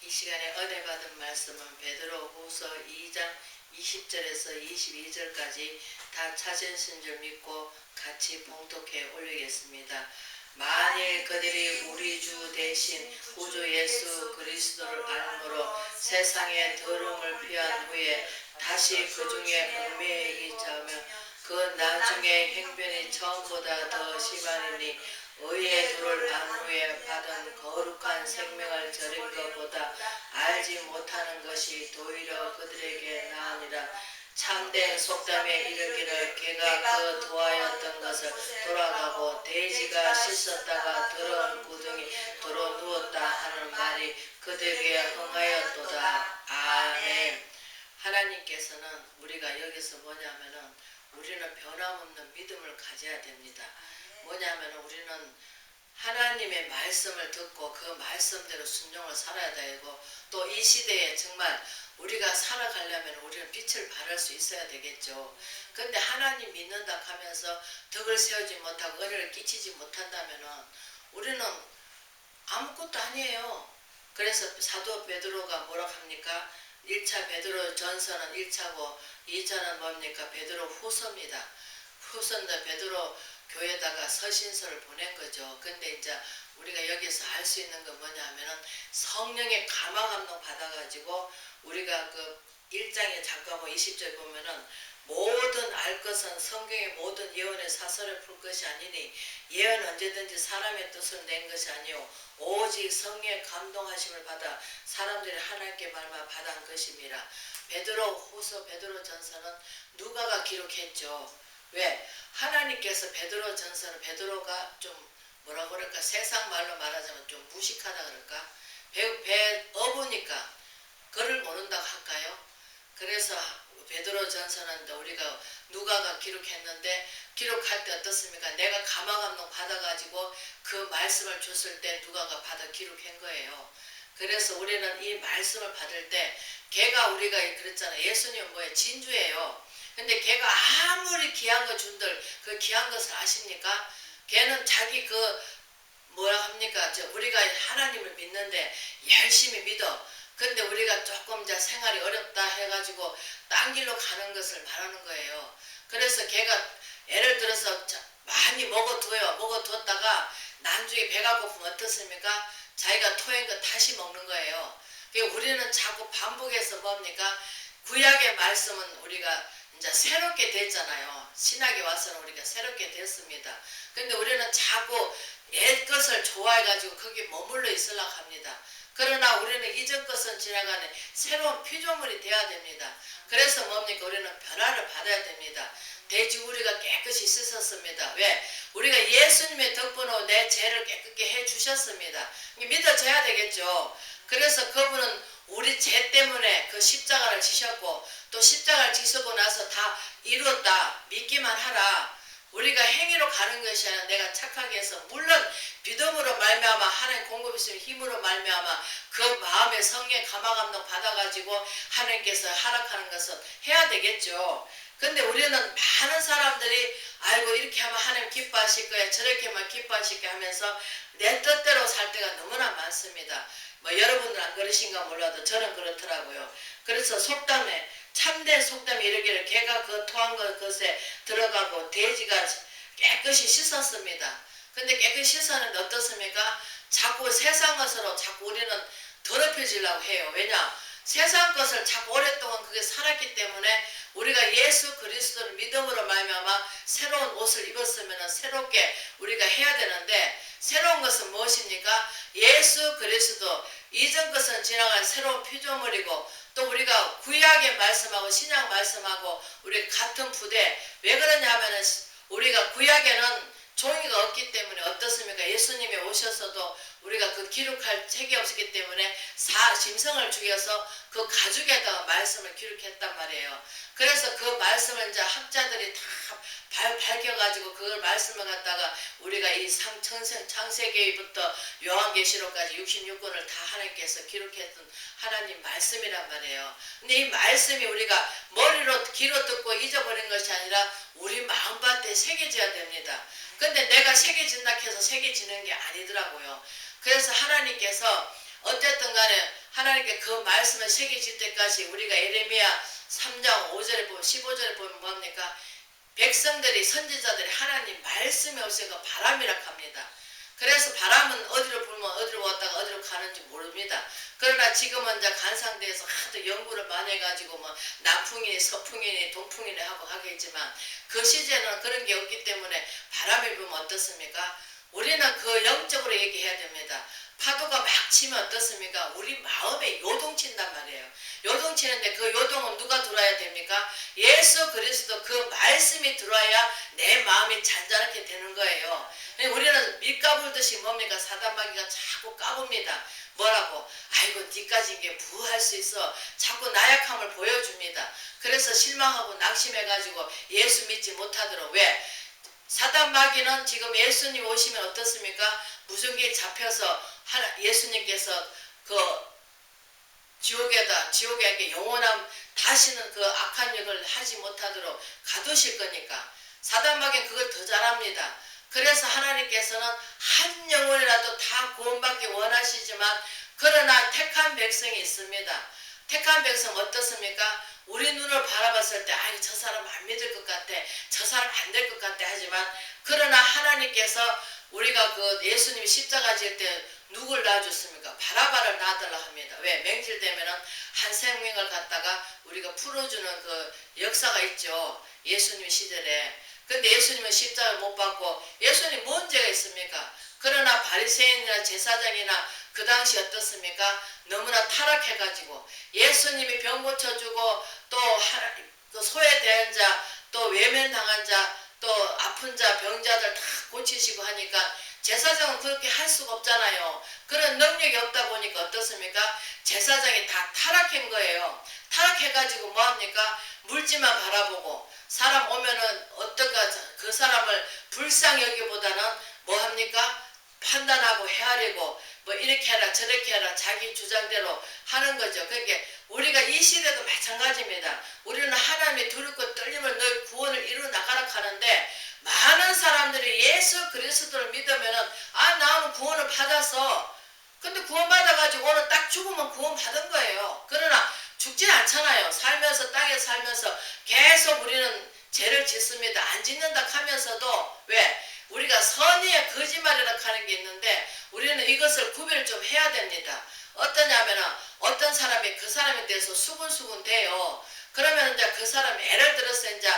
이 시간에 은혜 받은 말씀은 베드로후서 2장 20절에서 22절까지 다 찾으신 줄 믿고 같이 봉독해 올리겠습니다. 만일 그들이 우리 주 대신 구주 예수 그리스도를 알므로 세상의 더러움을 피한 후에 다시 그 중에 얽매이기 자며 그 나중에 행변이 처음보다 더 심하니 의의 도를 안 후에 받은 거룩한 생명을 저린 것보다 알지 못하는 것이 도리어 그들에게 나으니라. 참된 속담에 이르기를 개가 그 도하였던 것을 돌아가고 돼지가 씻었다가 더러운 구덩이 도로 누웠다 하는 말이 그들에게 흥하였도다. 아멘. 하나님께서는 우리가 여기서 뭐냐면은 우리는 변함없는 믿음을 가져야 됩니다. 뭐냐면 우리는 하나님의 말씀을 듣고 그 말씀대로 순종을 살아야 되고 또 이 시대에 정말 우리가 살아가려면 우리는 빛을 발할 수 있어야 되겠죠. 근데 하나님 믿는다 하면서 덕을 세우지 못하고 은혜를 끼치지 못한다면은 우리는 아무것도 아니에요. 그래서 사도 베드로가 뭐라 합니까? 1차 베드로 전서는 1차고 2차는 뭡니까? 베드로 후서입니다. 후서인데 베드로 교회에다가 서신서를 보낸 거죠. 근데 이제 우리가 여기서 알 수 있는 건 뭐냐면은 성령의 감화감동 받아가지고 우리가 그 1장에 잠깐 20절 보면은 모든 알 것은 성경의 모든 예언의 사설을 풀 것이 아니니 예언 언제든지 사람의 뜻을 낸 것이 아니요 오직 성령의 감동하심을 받아 사람들이 하나님께 말만 받은 것입니다. 베드로 후서 베드로 전서는 누가가 기록했죠. 왜? 하나님께서 베드로 전서는 베드로가 좀 뭐라 그럴까 세상 말로 말하자면 좀 무식하다 그럴까 배 어부니까 글을 모른다고 할까요? 그래서 베드로 전서는 우리가 누가가 기록했는데 기록할 때 어떻습니까? 내가 감화감동 받아가지고 그 말씀을 줬을 때 누가가 받아 기록한 거예요. 그래서 우리는 이 말씀을 받을 때 걔가 우리가 그랬잖아요. 예수님은 뭐예요? 진주예요. 근데 걔가 아무리 귀한 거 준들 그 귀한 것을 아십니까? 걔는 자기 그 뭐라 합니까? 우리가 하나님을 믿는데 열심히 믿어. 근데 우리가 조금 이제 생활이 어렵다 해가지고 딴 길로 가는 것을 말하는 거예요. 그래서 걔가 예를 들어서 많이 먹어둬요. 먹어뒀다가 나중에 배가 고프면 어떻습니까? 자기가 토한 거 다시 먹는 거예요. 우리는 자꾸 반복해서 뭡니까? 구약의 말씀은 우리가 이제 새롭게 됐잖아요. 신학에 와서는 우리가 새롭게 됐습니다. 근데 우리는 자꾸 옛 것을 좋아해가지고 거기 머물러 있으려고 합니다. 그러나 우리는 이전 것은 지나가는 새로운 피조물이 되어야 됩니다. 그래서 뭡니까? 우리는 변화를 받아야 됩니다. 돼지우리가 깨끗이 씻었습니다. 왜? 우리가 예수님의 덕분으로 내 죄를 깨끗게 해주셨습니다. 믿어져야 되겠죠. 그래서 그분은 우리 죄 때문에 그 십자가를 지셨고 또 십자가를 지시고 나서 다 이루었다. 믿기만 하라. 우리가 행위로 가는 것이 아니라 내가 착하게 해서 물론 믿음으로 말미암아 하나님 공급 있으면 힘으로 말미암아 그 마음의 성령의 감화감동 받아가지고 하나님께서 하락하는 것은 해야 되겠죠. 근데 우리는 많은 사람들이 아이고 이렇게 하면 하나님 기뻐하실 거야 저렇게만 기뻐하실 거야 하면서 내 뜻대로 살 때가 너무나 많습니다. 뭐 여러분들 안 그러신가 몰라도 저는 그렇더라고요. 그래서 속담에 참된 속담이 이르기를 개가 그 토한 것에 들어가고 돼지가 깨끗이 씻었습니다. 근데 깨끗이 씻었는데 어떻습니까? 자꾸 세상 것으로 자꾸 우리는 더럽혀지려고 해요. 왜냐? 세상 것을 자꾸 오랫동안 그게 살았기 때문에 우리가 예수 그리스도를 믿음으로 말미암아 새로운 옷을 입었으면 새롭게 우리가 해야 되는데 새로운 것은 무엇입니까? 예수 그리스도 이전 것은 지나간 새로운 피조물이고 또 우리가 구약의 말씀하고 신약 말씀하고 우리 같은 부대 왜 그러냐면은 우리가 구약에는 종이가 없기 때문에 어떻습니까? 예수님이 오셔서도 우리가 그 기록할 책이 없었기 때문에 짐승을 죽여서 그 가죽에다가 말씀을 기록했단 말이에요. 그래서 그 말씀을 이제 학자들이 다 밝혀가지고 그걸 말씀을 갖다가 우리가 이 창세기부터 요한계시록까지 66권을 다 하나님께서 기록했던 하나님 말씀이란 말이에요. 근데 이 말씀이 우리가 머리로 귀로 듣고 잊어버린 것이 아니라 우리 마음밭에 새겨져야 됩니다. 근데 내가 새겨진다 해서 새겨지는 게 아니더라고요. 그래서 하나님께서 어쨌든 간에 하나님께 그 말씀을 새겨질 때까지 우리가 예레미야 3장 5절에 보면 15절에 보면 뭡니까? 백성들이 선지자들이 하나님 말씀이 없으니까 바람이라 합니다. 그래서 바람은 어디로 불면 어디로 왔다가 어디로 가는지 모릅니다. 그러나 지금은 이제 간상대에서 하도 연구를 많이 해가지고 뭐 남풍이니 서풍이니 동풍이니 하고 하겠지만 그 시제는 그런 게 없기 때문에 바람이 불면 어떻습니까? 우리는 그 영적으로 얘기해야 됩니다. 파도가 막 치면 어떻습니까? 우리 마음에 요동친단 말이에요. 요동치는데 그 요동은 누가 들어야 됩니까? 예수 그리스도 그 말씀이 들어야 내 마음이 잔잔하게 되는 거예요. 우리는 밑까불듯이 뭡니까? 사단마귀가 자꾸 까봅니다. 뭐라고? 아이고 니까지 이게 뭐 할 수 있어. 자꾸 나약함을 보여줍니다. 그래서 실망하고 낙심해가지고 예수 믿지 못하도록. 왜? 사단마귀는 지금 예수님 오시면 어떻습니까? 무전기에 잡혀서 예수님께서 그 지옥에 영원한 다시는 그 악한 역을 하지 못하도록 가두실 거니까 사단마귀는 그걸 더 잘합니다. 그래서 하나님께서는 한 영혼이라도 다 구원받기 원하시지만 그러나 택한 백성이 있습니다. 택한 백성 어떻습니까? 우리 눈을 바라봤을 때 아이 저 사람 안 믿을 것 같아. 저 사람 안 될 것 같아 하지만 그러나 하나님께서 우리가 그 예수님이 십자가 질 때 누굴 낳아줬습니까? 바라바를 낳아달라 합니다. 왜? 맹질되면은 한 생명을 갖다가 우리가 풀어주는 그 역사가 있죠. 예수님 시절에. 근데 예수님은 십자가를 못 받고 예수님 뭔 죄가 있습니까? 그러나 바리새인이나 제사장이나 그 당시 어떻습니까? 너무나 타락해가지고 예수님이 병 고쳐주고 또 소외된 자, 또 외면당한 자, 또 아픈 자, 병자들 다 고치시고 하니까 제사장은 그렇게 할 수가 없잖아요. 그런 능력이 없다 보니까 어떻습니까? 제사장이 다 타락한 거예요. 타락해가지고 뭐합니까? 물질만 바라보고 사람 오면은 어떨까 그 사람을 불쌍히 여기보다는 뭐합니까? 판단하고 헤아리고 뭐 이렇게 해라 저렇게 해라 자기 주장대로 하는 거죠. 그러니까 우리가 이 시대도 마찬가지입니다. 우리는 하나님의 두렵고 떨림을 너희 구원을 이루어 나가라 하는데 많은 사람들이 예수 그리스도를 믿으면은 아 나는 구원을 받았어. 근데 구원 받아가지고 오늘 딱 죽으면 구원 받은 거예요. 그러나 죽진 않잖아요. 살면서 땅에 살면서 계속 우리는 죄를 짓습니다. 안 짓는다 하면서도 왜? 우리가 선의의 거짓말이라 하는 게 있는데 우리는 이것을 구별을 좀 해야 됩니다. 어떠냐면은 어떤 사람이 그 사람에 대해서 수군수군 돼요. 그러면 이제 그 사람이 예를 들어서 이제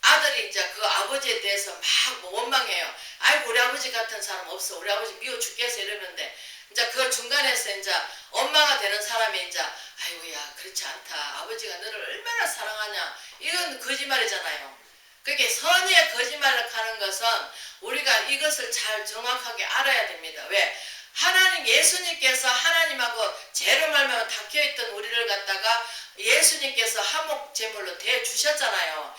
아들이 이제 그 아버지에 대해서 막 원망해요. 아이고 우리 아버지 같은 사람 없어. 우리 아버지 미워 죽겠어 이러는데 이제 그 중간에서 이제 엄마가 되는 사람이 이제 아이고야 그렇지 않다. 아버지가 너를 얼마나 사랑하냐. 이건 거짓말이잖아요. 그게 선의의 거짓말을 하는 것은 우리가 이것을 잘 정확하게 알아야 됩니다. 왜? 하나님 예수님께서 하나님하고 죄로 말미암아 닫혀있던 우리를 갖다가 예수님께서 화목제물로 대주셨잖아요.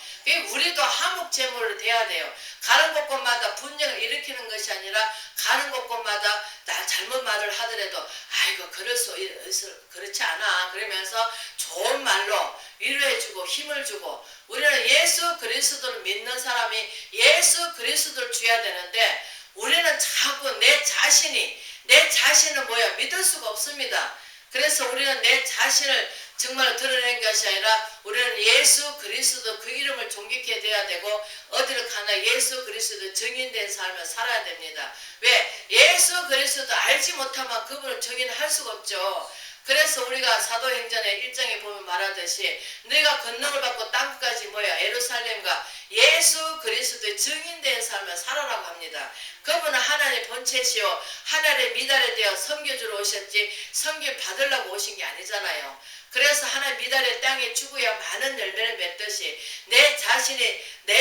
우리도 화목제물로 돼야 돼요. 가는 곳곳마다 분쟁을 일으키는 것이 아니라 가는 곳곳마다 나 잘못 말을 하더라도 아이고 그렇지 않아 그러면서 좋은 말로 위로해주고 힘을 주고 우리는 예수 그리스도를 믿는 사람이 예수 그리스도를 줘야 되는데 우리는 자꾸 내 자신을 믿을 수가 없습니다. 그래서 우리는 내 자신을 정말 드러낸 것이 아니라 우리는 예수 그리스도 그 이름을 존귀케 돼야 되고 어디를 가나 예수 그리스도 증인된 삶을 살아야 됩니다. 왜? 예수 그리스도 알지 못하면 그분을 증인할 수가 없죠. 그래서 우리가 사도행전의 1장에 보면 말하듯이 너희가 권능을 받고 땅끝까지 예루살렘과 예수 그리스도의 증인된 삶을 살아라고 합니다. 그분은 하나님의 본체시요 하나님의 미달에 되어 섬겨주러 오셨지 섬김 받으려고 오신 게 아니잖아요. 그래서 하나님 미달의 땅에 죽어야 많은 열매를 맺듯이 내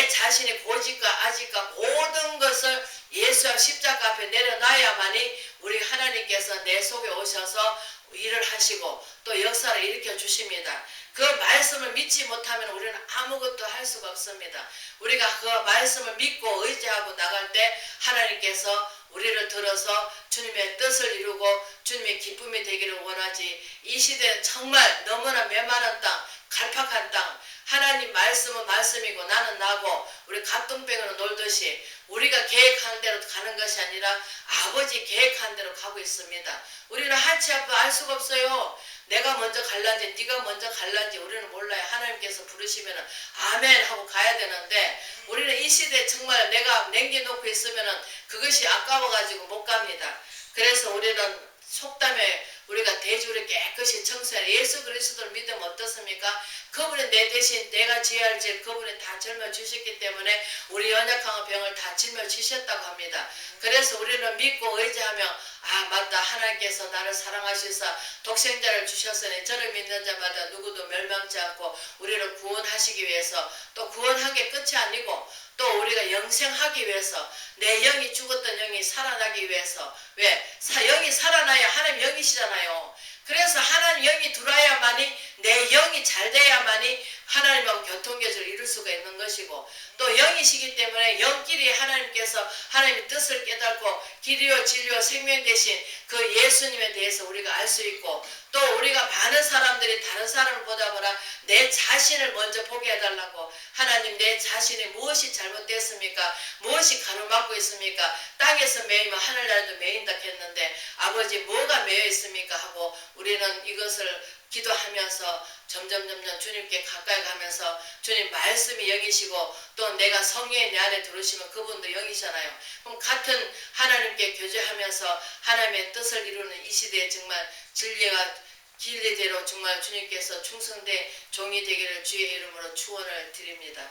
자신이 고집과 아집과 모든 것을 예수와 십자가 앞에 내려놔야만이 우리 하나님께서 내 속에 오셔서 일을 하시고 또 역사를 일으켜 주십니다. 그 말씀을 믿지 못하면 우리는 아무것도 할 수가 없습니다. 우리가 그 말씀을 믿고 의지하고 나갈 때 하나님께서 우리를 들어서 주님의 뜻을 이루고 주님의 기쁨이 되기를 원하지. 이 시대는 정말 너무나 메마른 땅, 갈팍한 땅, 하나님 말씀은 말씀이고 나는 나고 우리 갓동뱅이로 놀듯이 우리가 계획한 대로 가는 것이 아니라 아버지 계획한 대로 가고 있습니다. 우리는 한치 앞을 알 수가 없어요. 내가 먼저 갈란지 네가 먼저 갈란지 우리는 몰라요. 하나님께서 부르시면 아멘 하고 가야 되는데 우리는 이 시대에 정말 내가 남겨놓고 있으면 그것이 아까워가지고 못 갑니다. 그래서 우리는 속담에 우리가 대주를 깨끗이 청소해 예수 그리스도를 믿으면 어떻습니까? 그분이 내 대신 내가 지어야 할 죄 그분이 다 짊어 주셨기 때문에 우리 연약한 병을 다 짊어 주셨다고 합니다. 그래서 우리는 믿고 의지하며 아 맞다 하나님께서 나를 사랑하셔서 독생자를 주셨으니 저를 믿는 자마다 누구도 멸망치 않고 우리를 구원하시기 위해서 또 구원한 게 끝이 아니고 또 우리가 영생하기 위해서 내 영이 죽었던 영이 살아나기 위해서 왜? 영이 살아나야 하나님 영이시잖아요. 그래서 하나님 영이 들어와야만이 내 영이 잘 돼야만이 하나님하고 교통교제를 이룰 수가 있는 것이고 또 영이시기 때문에 영끼리 하나님께서 하나님의 뜻을 깨닫고 길이요 진리요 생명 대신 그 예수님에 대해서 우리가 알 수 있고 또 우리가 많은 사람들이 다른 사람을 보다 보나 내 자신을 먼저 보게 해달라고 하나님 내 자신이 무엇이 잘못됐습니까? 무엇이 가로막고 있습니까? 땅에서 매이면 하늘나라도 매인다 했는데 아버지 뭐가 매여 있습니까? 하고 우리는 이것을 기도하면서 점점 주님께 가까이 가면서 주님 말씀이 영이시고 또 내가 성령이 내 안에 들어오시면 그분도 영이잖아요. 그럼 같은 하나님께 교제하면서 하나님의 뜻을 이루는 이 시대에 정말 진리가 진리대로 정말 주님께서 충성된 종이 되기를 주의 이름으로 축원을 드립니다.